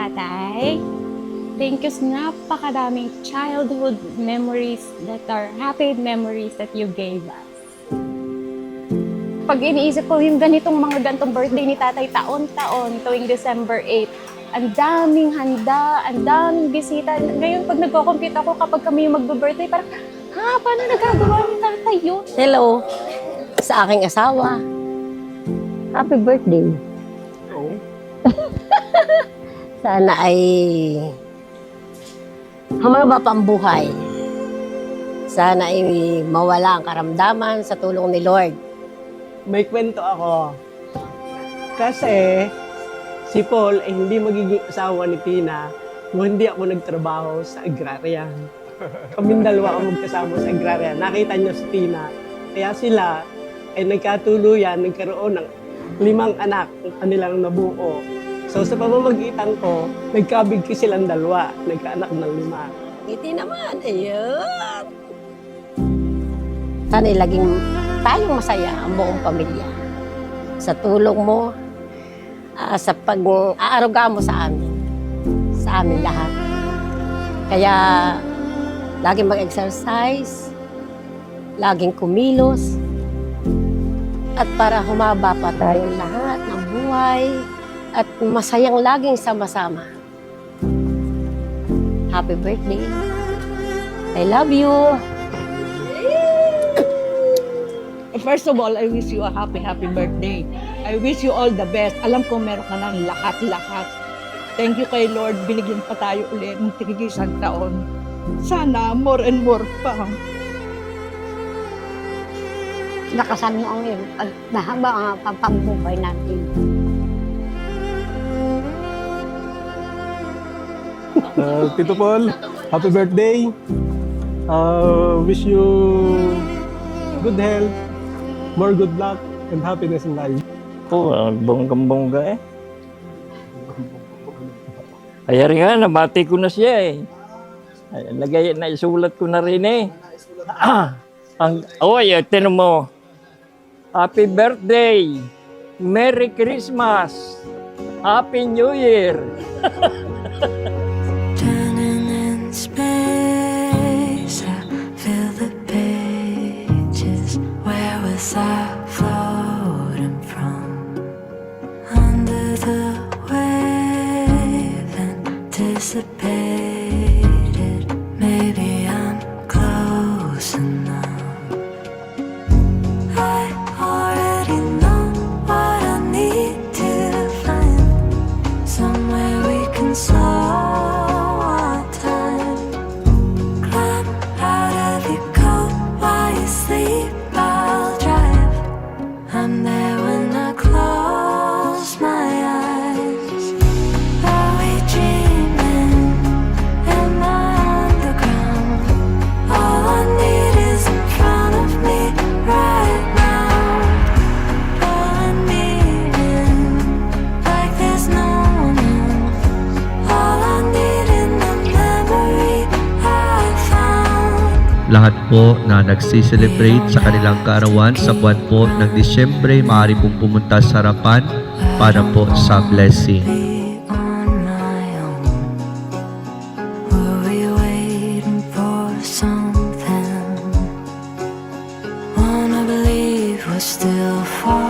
tatay. Thank you sa napakadaming childhood memories that are happy memories that you gave us. Pag iniisip ko yung ganitong birthday ni tatay taon-taon tuwing December 8, ang daming handa, ang daming bisita. Ngayon, pag nagko-compute ako kapag kami yung magbe-birthday, parang, paano nagagawa ni tatay yun? Hello sa aking asawa. Happy birthday. Sana ay humaba pa ang buhay. Sana ay mawala ang karamdaman sa tulong ni Lord. May kwento ako. Kasi si Paul ay hindi magiging asawa ni Tina kung hindi ako nagtrabaho sa agrarya. Kaming dalawa ang magkasama sa agrarya. Nakita niyo si Tina. Kaya sila ay nagkatuluyan, nagkaroon ng 5 anak ang kanilang nabuo. So sa pamamagitan ko, nagkabigki silang dalawa, nagkaanak ng 5. Ngiti naman, ayun. Sana laging tayong masaya ang buong pamilya. Sa tulong mo, sa pag-aaruga mo sa amin lahat. Kaya, laging mag-exercise, laging kumilos, at para humaba pa tayong lahat ng buhay, at masayang laging sama-sama. Happy birthday. I love you. First of all, I wish you a happy birthday. I wish you all the best. Alam ko meron ka ng lahat-lahat. Thank you kay Lord. Binigyan pa tayo ulit ng tig-isang taon. Sana more and more pa. Lakasan mo ang mahaba ang pambuhay natin. Tito Paul, happy birthday. Wish you good health, more good luck, and happiness in life. Bonggang-bongga eh. Ay, nga, nabati ko na siya eh. Ay, naisulat ko na rin eh. Tinan mo. Happy birthday! Merry Christmas! Happy New Year! Turning in space, I feel the pages. Where was I floating from? Under the wave, anticipated. Maybe I'm close enough. I already know what I need to find. Somewhere we can slow our time. Climb out of your coat while you sleep. I'll drive. I'm there when I close my eyes. Are we dreaming? Am I underground? All I need is in front of me right now. All I need is like there's no one else. All I need in the memory I found. Lahat po na nagsiselebrate sa kanilang kaarawan sa buwan po ng Disyembre, maaari pong pumunta sa harapan para po sa blessing. Be on my own. Were we waiting for something? Wanna believe we're still far